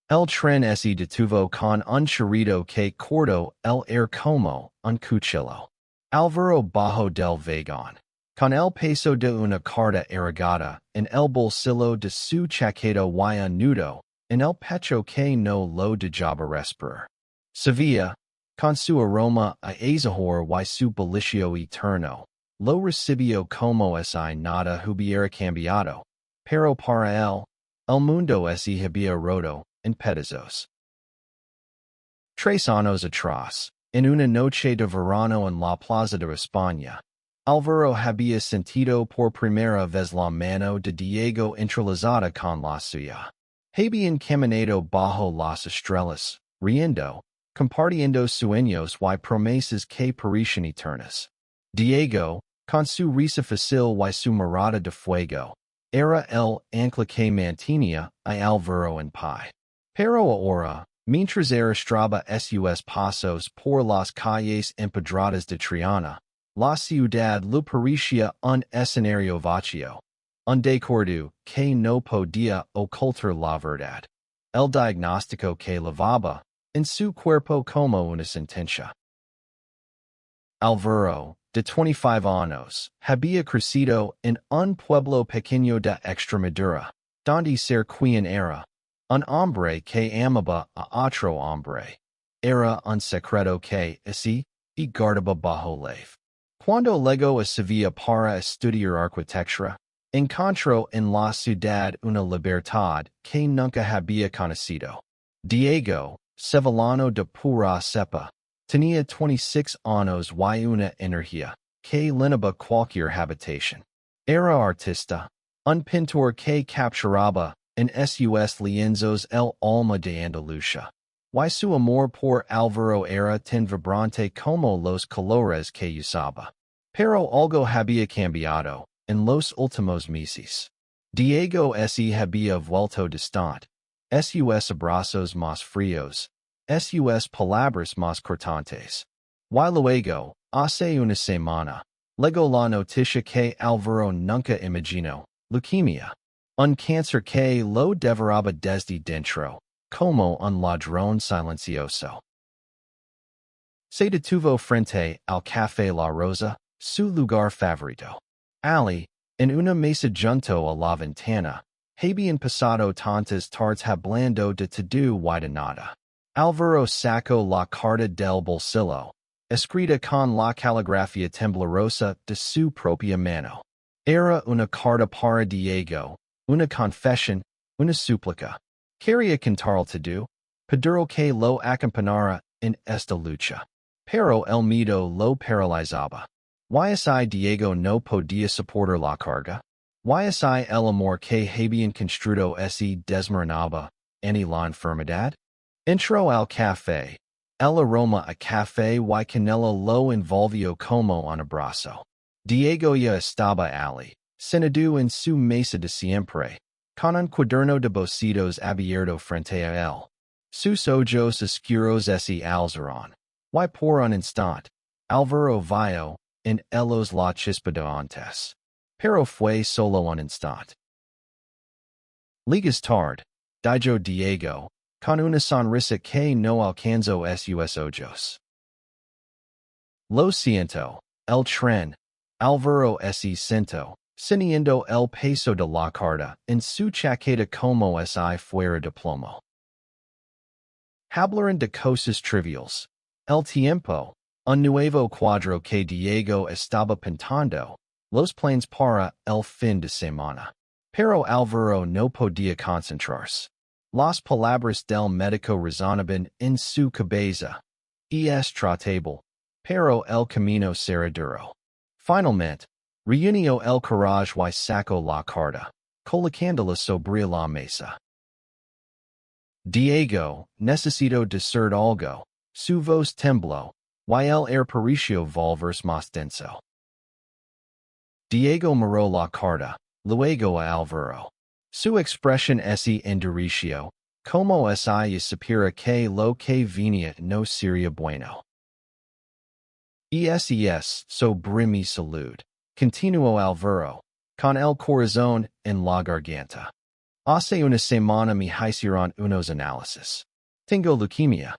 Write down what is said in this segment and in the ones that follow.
El tren se detuvo con un chorrito que cortó el air como un cuchillo. Álvaro bajo del vagón, con el peso de una carta arrugada en el bolsillo de su chaqueta y un nudo en el pecho que no lo dejaba respirar. Sevilla, con su aroma a azahar y su bullicio eterno, lo recibió como si nada hubiera cambiado, pero para él, el mundo se había roto en pedazos. 3 años atrás, en una noche de verano en la plaza de España, Álvaro había sentido por primera vez la mano de Diego entrelazada con la suya. Habían caminado bajo las estrellas, riendo, compartiendo sueños y promesas que parecían eternas. Diego, con su risa fácil y su mirada de fuego, era el ancla que mantenía a Álvaro en pie. Pero ahora, mientras arrastraba sus pasos por las calles empedradas de Triana, la ciudad le parecía un escenario vacío, un decoro que no podía ocultar la verdad. El diagnóstico que levaba en su cuerpo como una sentencia. Álvaro, de 25 años, había crecido en un pueblo pequeño de Extremadura, donde ser quien era un hombre que amaba a otro hombre. Era un secreto que ese y guardaba bajo leve. Cuando llegó a Sevilla para estudiar arquitectura, encontró en la ciudad una libertad que nunca había conocido. Diego, sevillano de pura cepa, tenía 26 años y una energía que llenaba cualquier habitación. Era artista, un pintor que capturaba en sus lienzos el alma de Andalucía. Y su amor por Álvaro era tan vibrante como los colores que usaba. Pero algo había cambiado en los últimos meses. Diego se había vuelto distante. Sus abrazos más fríos. Sus palabras más cortantes. Y luego, hace una semana, llegó la noticia que Álvaro nunca imaginó: leucemia. Un cáncer que lo devoraba desde dentro, como un ladrón silencioso. Se detuvo frente al Café La Rosa, su lugar favorito. Ali, en una mesa junto a la ventana, habían pasado tantas tardes hablando de todo y de nada. Álvaro sacó la carta del bolsillo, escrita con la caligrafía temblorosa de su propia mano. Era una carta para Diego, una confesión, una súplica. Quería contar todo, pedirle que lo acompañara en esta lucha. Pero el miedo lo paralizaba. Y Diego no podía soportar la carga. Y el amor que habían construido se desmoronaba en la enfermedad. Entró al café. El aroma a café y canela lo envolvió como un abrazo. Diego ya estaba allí, sentado en su mesa de siempre, con un cuaderno de bocetos abierto frente a él. Sus ojos oscuros se alzaron. Y por un instante, Álvaro vio en ellos la chispa de antes. Pero fue solo un instante. Ligas tarde, dijo Diego, con una sonrisa que no alcanzó sus ojos. Lo siento, el tren. Álvaro se sentó, sintiendo el peso de la carta en su chaqueta como si fuera de plomo. Hablaron de cosas triviales. El tiempo, un nuevo cuadro que Diego estaba pintando, los planes para el fin de semana. Pero Álvaro no podía concentrarse. Las palabras del médico resonaban en su cabeza. Es tratable, pero el camino será duro. Finalmente, reunió el coraje y sacó la carta, colocándola sobre la mesa. Diego, necesito decir algo. Su voz tembló, y el air pareció volverse más denso. Diego miró la carta, luego a Álvaro. Su expresión se endureció, como si supiera que lo que venía no sería bueno. Sobre mi salud, continuó Álvaro, con el corazón en la garganta. Hace una semana me hicieron unos análisis. Tengo leukemia.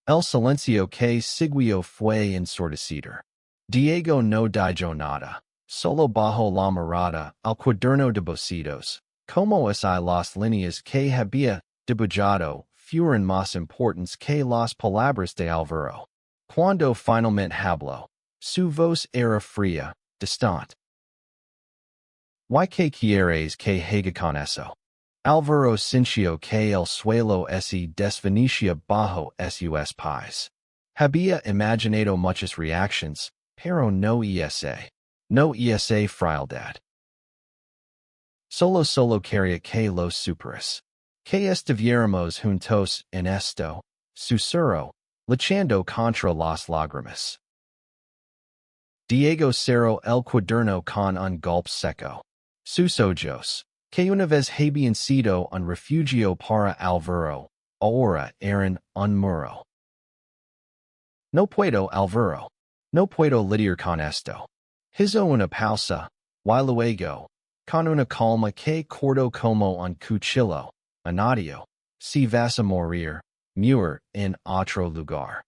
El silencio que siguió fue ensordecedor. Diego no dijo nada. Solo bajo la mirada al cuaderno de bocetos. Como si las líneas que había dibujado fueran más importantes que las palabras de Alvaro. Cuando finalmente habló, su voz era fría, distante. ¿Y qué quieres que haga con eso? Alvaro sintió que el suelo se desvanecía bajo sus pies. Había imaginado muchas reacciones, pero no esa frialdad. Solo quería que los superes. Que estuviéramos juntos en esto, susurró, luchando contra las lágrimas. Diego cerró el cuaderno con un golpe seco. Sus ojos, que una vez habían sido un refugio para Alvaro, ahora eran un muro. No puedo, Alvaro. No puedo lidiar con esto. Hizo una pausa, y luego, con una calma que cortó como un cuchillo, añadió, si vas a morir, muere en otro lugar.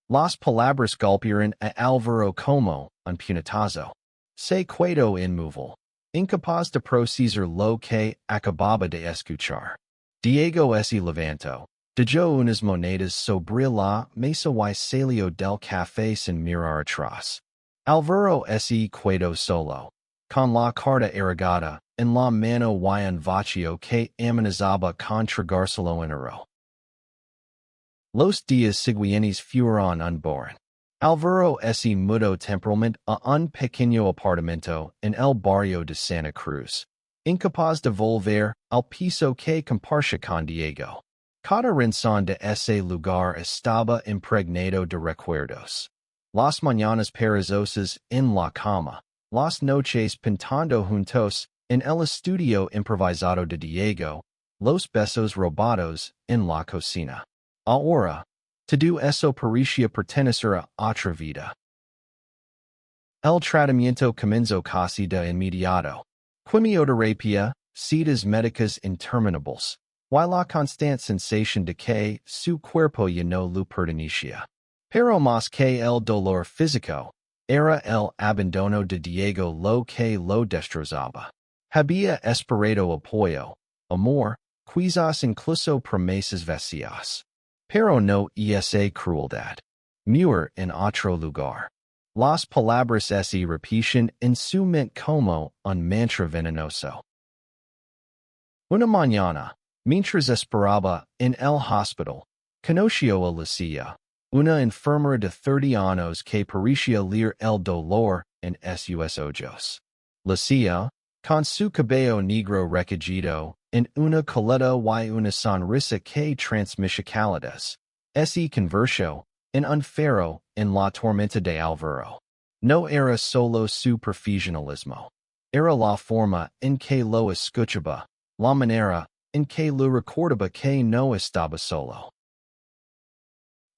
Las palabras golpearon a Alvaro como un puñetazo. Se quedó inmóvil, incapaz de procesar lo que acababa de escuchar. Diego se levantó, dejó unas monedas sobre la mesa y salió del café sin mirar atrás. Alvaro se quedó solo, con la carta erigada en la mano y un vacío que amenazaba con tragárselo entero. Los días siguientes fueron unborn. Alvaro se mudó temporalmente a un pequeño apartamento en el barrio de Santa Cruz, incapaz de volver al piso que compartía con Diego. Cada rincón de ese lugar estaba impregnado de recuerdos. Las mañanas perezosas en la cama, las noches pintando juntos en el estudio improvisado de Diego, los besos robados en la cocina. Ahora, todo eso parecía pertenecer a otra vida. El tratamiento comenzó casi de inmediato. Quimioterapia, citas médicas interminables, y la constante sensación de que su cuerpo ya no lo pertenecía. Pero más que el dolor físico, era el abandono de Diego lo que lo destrozaba. Había esperado apoyo, amor, quizás incluso promesas vacías. Pero no esa crueldad. Muere en otro lugar. Las palabras se repiten en su mente como un mantra venenoso. Una mañana, mientras esperaba en el hospital, conoció a Lucia, una enfermera de 30 años que parecía leer el dolor en sus ojos. Lucia, con su cabello negro recogido, en una coleta y una sonrisa que transmitía calidez, se convirtió en un faro en la tormenta de Alvaro. No era solo su profesionalismo. Era la forma en que lo escuchaba, la manera en que lo recordaba que no estaba solo.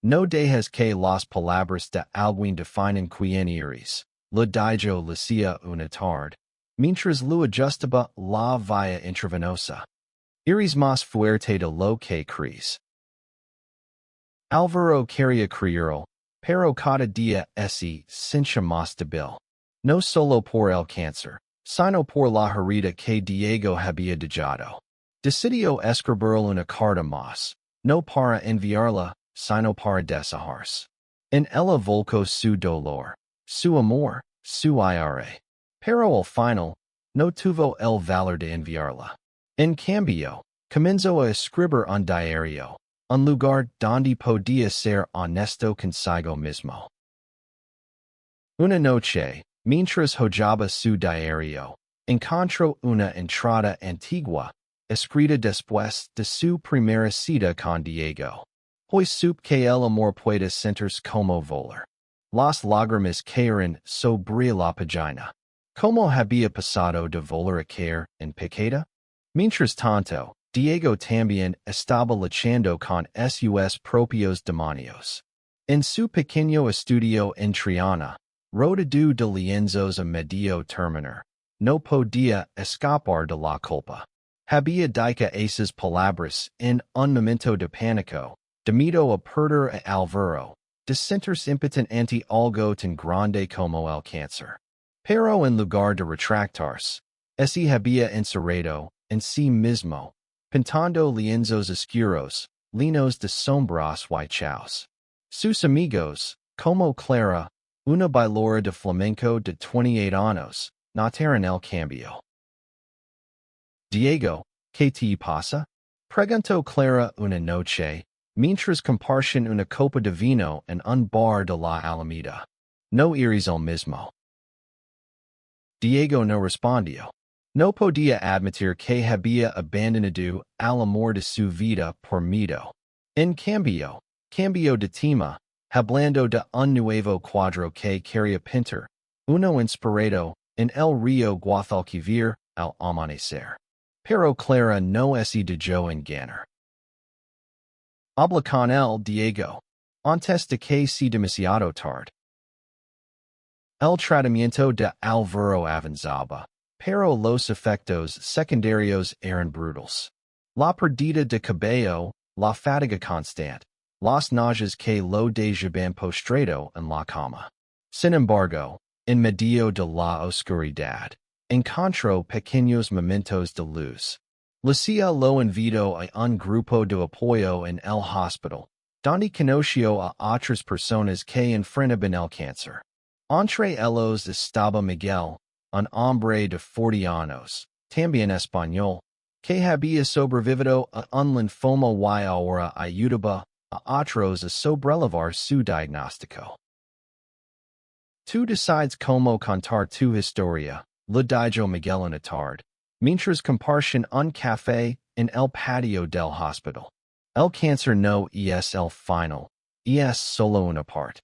No dejes que las palabras de alguien definen quién eres, le dijo Lucia una tarde, mientras lo ajustaba la vía intravenosa. Eres más fuerte de lo que crees. Alvaro quería creerlo, pero cada día se sentía más débil. No solo por el cáncer, sino por la herida que Diego había dejado. Decidió escribir una carta más, no para enviarla, sino para desahogarse. En ella volcó su dolor, su amor, su ira. Pero al final, no tuvo el valor de enviarla. En cambio, comenzó a escribir un diario, un lugar donde podía ser honesto consigo mismo. Una noche, mientras hojaba su diario, encontró una entrada antigua, escrita después de su primera cita con Diego. Hoy supe que el amor puede sentirse como volar. Las lágrimas cayeron sobre la página. ¿Cómo había pasado de volar a caer en picada? Mientras tanto, Diego también estaba luchando con sus propios demonios. En su pequeño estudio en Triana, rodeado de lienzos a medio terminar, no podía escapar de la culpa. Había dica aces palabras en un momento de pánico, debido a perder a Alvaro, de sentirse impotent ante algo tan grande como el cáncer. Pero en lugar de retractarse, ese había encerrado en sí mismo, pintando lienzos oscuros, linos de sombras y chaos. Sus amigos, como Clara, una bailadora de flamenco de 28 años, notaron el cambio. Diego, ¿qué te pasa? Preguntó Clara una noche, mientras compartían una copa de vino en un bar de la Alameda. No eres el mismo. Diego no respondió. No podía admitir que había abandonado al amor de su vida por miedo. En cambio de tema, hablando de un nuevo cuadro que quería pintar, uno inspirado en el río Guadalquivir al amanecer. Pero Clara no se dejó engañar. Habla con él, Diego, antes de que sea demasiado tarde. El tratamiento de Alvaro avanzaba, pero los efectos secundarios eran brutales. La pérdida de cabello, la fatiga constante, las náuseas que lo dejaban postrado en la cama. Sin embargo, en medio de la oscuridad, encontró pequeños momentos de luz. Lucia lo invitó a un grupo de apoyo en el hospital, donde conoció a otras personas que enfrentaban el cáncer. Entre ellos estaba Miguel, un hombre de 40 años, también español, que había sobrevivido a un linfoma y ahora ayudaba a otros a sobrellevar su diagnóstico. Tú decides cómo contar tu historia, le dijo Miguel una tarde, mientras compartían un café en el patio del hospital. El cáncer no es el final, es solo una parte.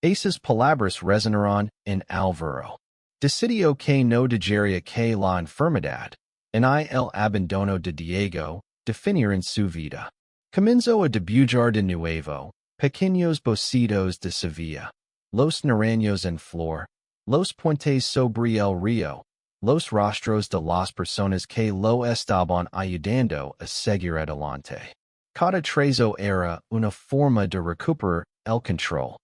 Esas palabras resonaron en Alvaro. Decidió que no dejaría que la enfermedad, en el abandono de Diego, definieran su vida. Comenzó a dibujar de nuevo, pequeños bocitos de Sevilla, los naranjos en flor, los puentes sobre el río, los rostros de las personas que lo estaban ayudando a seguir adelante. Cada trazo era una forma de recuperar el control.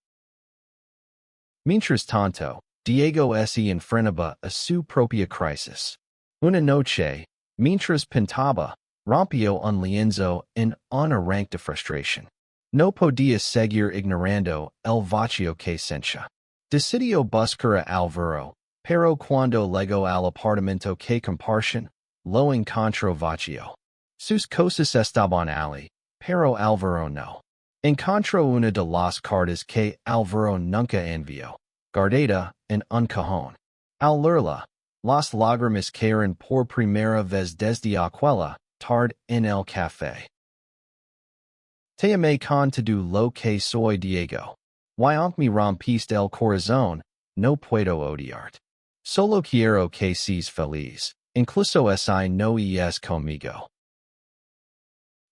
Mientras tanto, Diego se enfrentaba a su propia crisis. Una noche, mientras pintaba, rompió un lienzo en un arranque de frustración. No podía seguir ignorando el vacío que sentía. Decidió buscar a Alvaro, pero cuando llegó al apartamento que compartían, lo encontró vacío. Sus cosas estaban allí, pero Alvaro no. Encontró una de las cartas que Alvaro nunca envió, guardada en un cajón. Al leerla, las lágrimas cayeron por primera vez desde aquella tarde en el café. Te amé con todo lo que soy, Diego. Y aunque me rompiste el corazón, no puedo odiarte. Solo quiero que seas feliz, incluso si no es conmigo.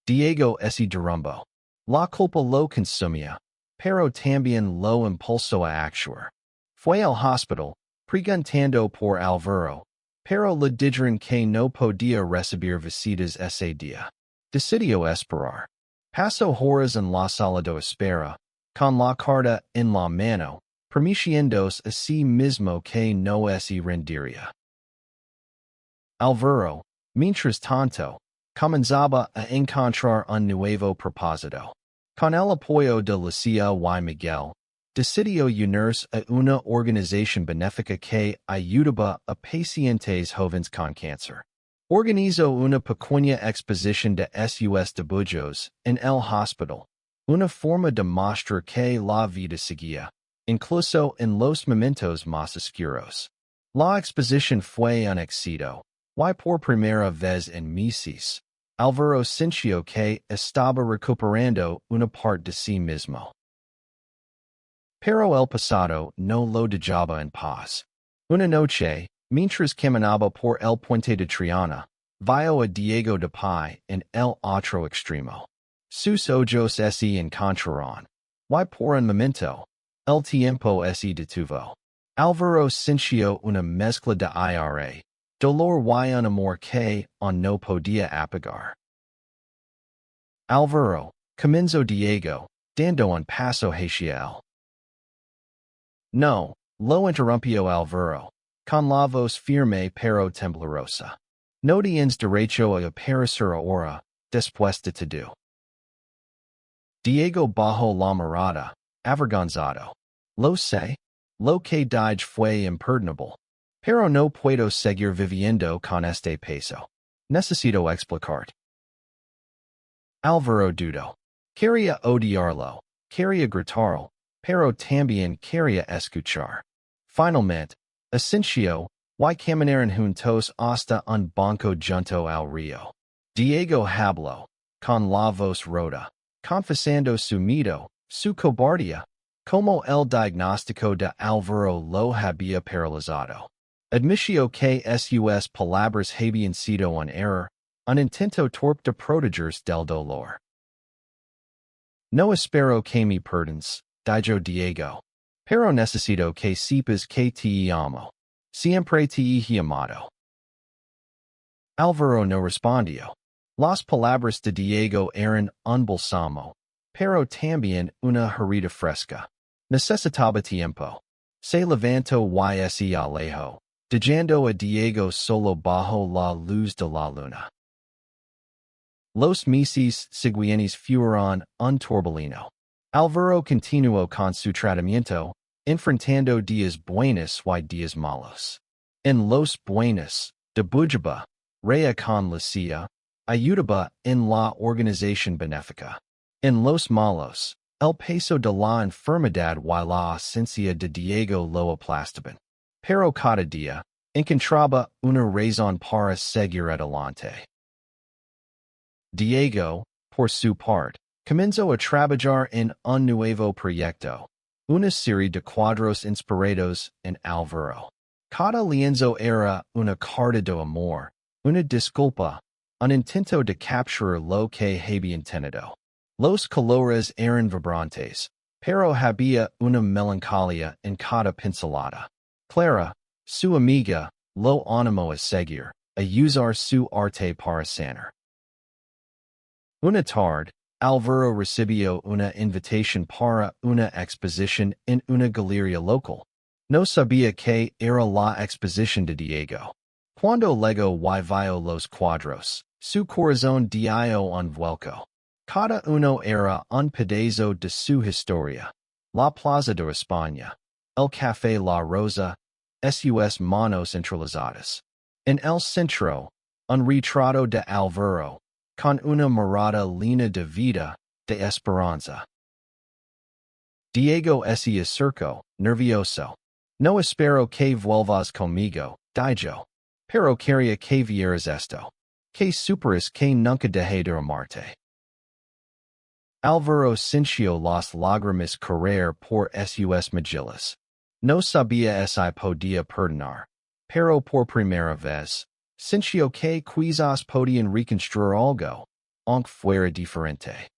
Diego se derrumbó. La culpa lo consumía, pero también lo impulsó a actuar. Fue al hospital, preguntando por Alvaro, pero le dijeron que no podía recibir visitas ese día. Decidió esperar. Pasó horas en la sala de espera, con la carta en la mano, prometiéndose a sí mismo que no se rendiría. Alvaro, mientras tanto, comenzaba a encontrar un nuevo propósito. Con el apoyo de Lucia y Miguel, decidió unirse a una organización benéfica que ayudaba a pacientes jóvenes con cáncer. Organizó una pequeña exposición de sus dibujos en el hospital, una forma de mostrar que la vida seguía, incluso en los momentos más oscuros. La exposición fue un éxito, y por primera vez en meses, Alvaro sintió que estaba recuperando una parte de sí mismo. Pero el pasado no lo dejaba en paz. Una noche, mientras caminaba por el puente de Triana, vio a Diego de pie en el otro extremo. Sus ojos se encontraron, y por un momento, el tiempo se detuvo. Álvaro sintió una mezcla de ira, dolor y un amor que no podía apagar. Álvaro, comenzó Diego, dando un paso hacia él. No, lo interrumpió Álvaro, con la voz firme pero temblorosa. No tienes derecho a aparecer ahora, después de todo. Diego bajó la mirada, avergonzado. Lo sé. Lo que dije fue imperdonable. Pero no puedo seguir viviendo con este peso. Necesito explicarte. Álvaro dudó. Quería odiarlo, quería gritarlo, pero también quería escuchar. Finalmente, asintió, y caminaron juntos hasta un banco junto al río. Diego habló, con la voz rota, confesando su miedo, su cobardía, como el diagnóstico de Álvaro lo había paralizado. Admitió que sus palabras habían sido un error, un intento torpe de protegerse del dolor. No espero que me perdones, dijo Diego, pero necesito que sepas que te amo. Siempre te he amado. Álvaro no respondió. Las palabras de Diego eran un bálsamo, pero también una herida fresca. Necesitaba tiempo. Se levantó y se alejó, dejando a Diego solo bajo la luz de la luna. Los meses siguientes fueron un torbellino. Álvaro continuó con su tratamiento, enfrentando días buenos y días malos. En los buenos, debujaba, reía con la CIA, ayudaba en la organización benéfica. En los malos, el peso de la enfermedad y la ausencia de Diego lo aplastaban. Pero cada día, encontraba una razón para seguir adelante. Diego, por su parte, comenzó a trabajar en un nuevo proyecto, una serie de cuadros inspirados en Álvaro. Cada lienzo era una carta de amor, una disculpa, un intento de capturar lo que habían tenido. Los colores eran vibrantes, pero había una melancolía en cada pincelada. Clara, su amiga, lo animó a seguir, a usar su arte para sanar. Una tarde, Álvaro recibió una invitación para una exposición en una galería local. No sabía que era la exposición de Diego. Cuando llegó y vio los cuadros, su corazón dio un vuelco. Cada uno era un pedazo de su historia. La Plaza de España, el Café La Rosa, sus manos centralizadas. En el centro, un retrato de Álvaro, con una mirada llena de vida, de esperanza. Diego se acercó, nervioso. No espero que vuelvas conmigo, dijo. Pero quería que vieras esto. Que superes que nunca dejé de amarte. Álvaro sintió las lágrimas correr por sus mejillas. No sabía si podía perdonar, pero por primera vez, sintió que quizás podían reconstruir algo, aunque fuera diferente.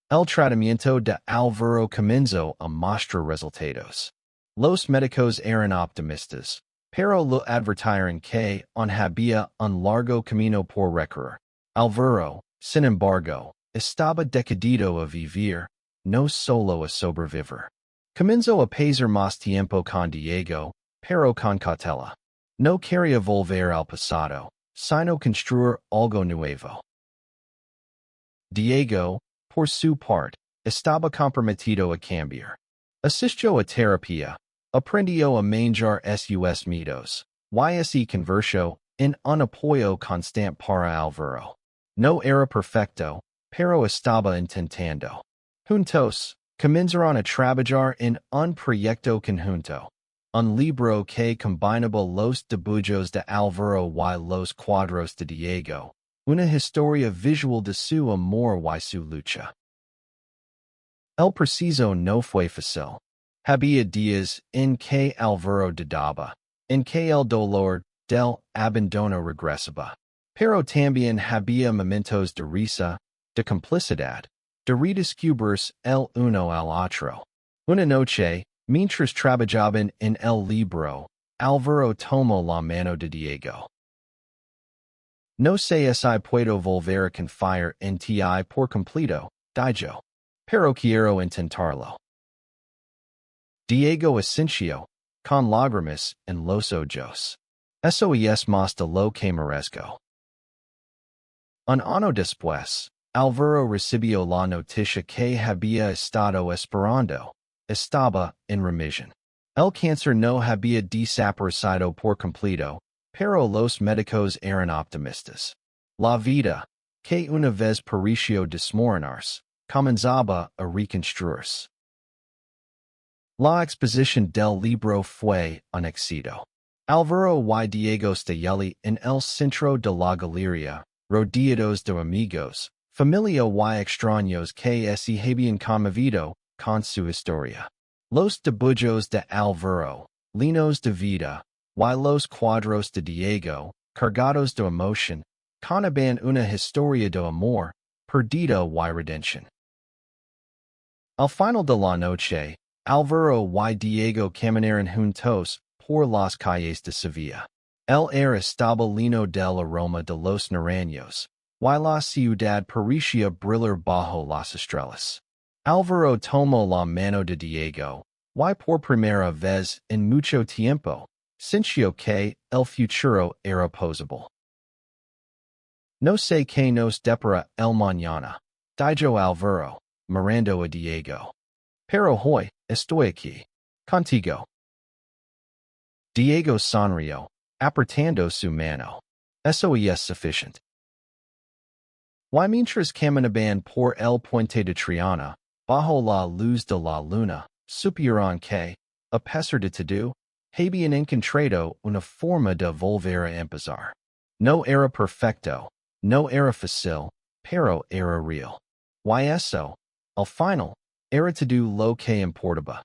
El tratamiento de Álvaro comenzó a mostrar resultados. Los médicos eran optimistas, pero lo advirtieron que aún había un largo camino por recorrer. Álvaro, sin embargo, estaba decidido a vivir, no solo a sobrevivir. Comenzó a pasar más tiempo con Diego, pero con cautela. No quería volver al pasado, sino construir algo nuevo. Diego, por su parte, estaba comprometido a cambiar. Asistió a terapia, aprendió a manejar sus miedos, y se convirtió en un apoyo constante para Álvaro. No era perfecto, pero estaba intentando. Juntos, comenzaron a trabajar en un proyecto conjunto. Un libro que combinaba los dibujos de Álvaro y los cuadros de Diego. Una historia visual de su amor y su lucha. El proceso no fue fácil. Había días en que Álvaro dudaba, en que el dolor del abandono regresaba. Pero también había momentos de risa, de complicidad, de redescubrirse el uno al otro. Una noche, Mientras trabajaban en el libro, Álvaro tomó la mano de Diego. No sé si puedo volver a confiar en ti por completo, dijo, pero quiero intentarlo. Diego asintió, con lágrimas en los ojos. Eso es más de lo que merezco. Un año después, Álvaro recibió la noticia que había estado esperando. Estaba en remisión. El cáncer no había desaparecido por completo, pero los médicos eran optimistas. La vida, que una vez pareció desmoronarse, comenzaba a reconstruirse. La exposición del libro fue un éxito. Álvaro y Diego estaban en el centro de la galería, rodeados de amigos, familia y extraños que se habían conmovido con su historia. Los dibujos de Álvaro, llenos de vida, y los cuadros de Diego, cargados de emoción, contaban una historia de amor, perdido y redención. Al final de la noche, Álvaro y Diego caminaron juntos por las calles de Sevilla. El aire estaba lleno del aroma de los naranjos, y la ciudad parecía brillar bajo las estrellas. Álvaro tomó la mano de Diego, y por primera vez en mucho tiempo, sintió que el futuro era posible. No sé qué nos depara el mañana, dijo Álvaro, mirando a Diego. Pero hoy, estoy aquí, contigo. Diego sonrió, apretando su mano. Eso es suficiente. Y mientras caminaban por el puente de Triana, bajo la luz de la luna, supieron que, a pesar de todo, habían encontrado una forma de volver a empezar. No era perfecto, no era fácil, pero era real. Y eso, al final, era todo lo que importaba.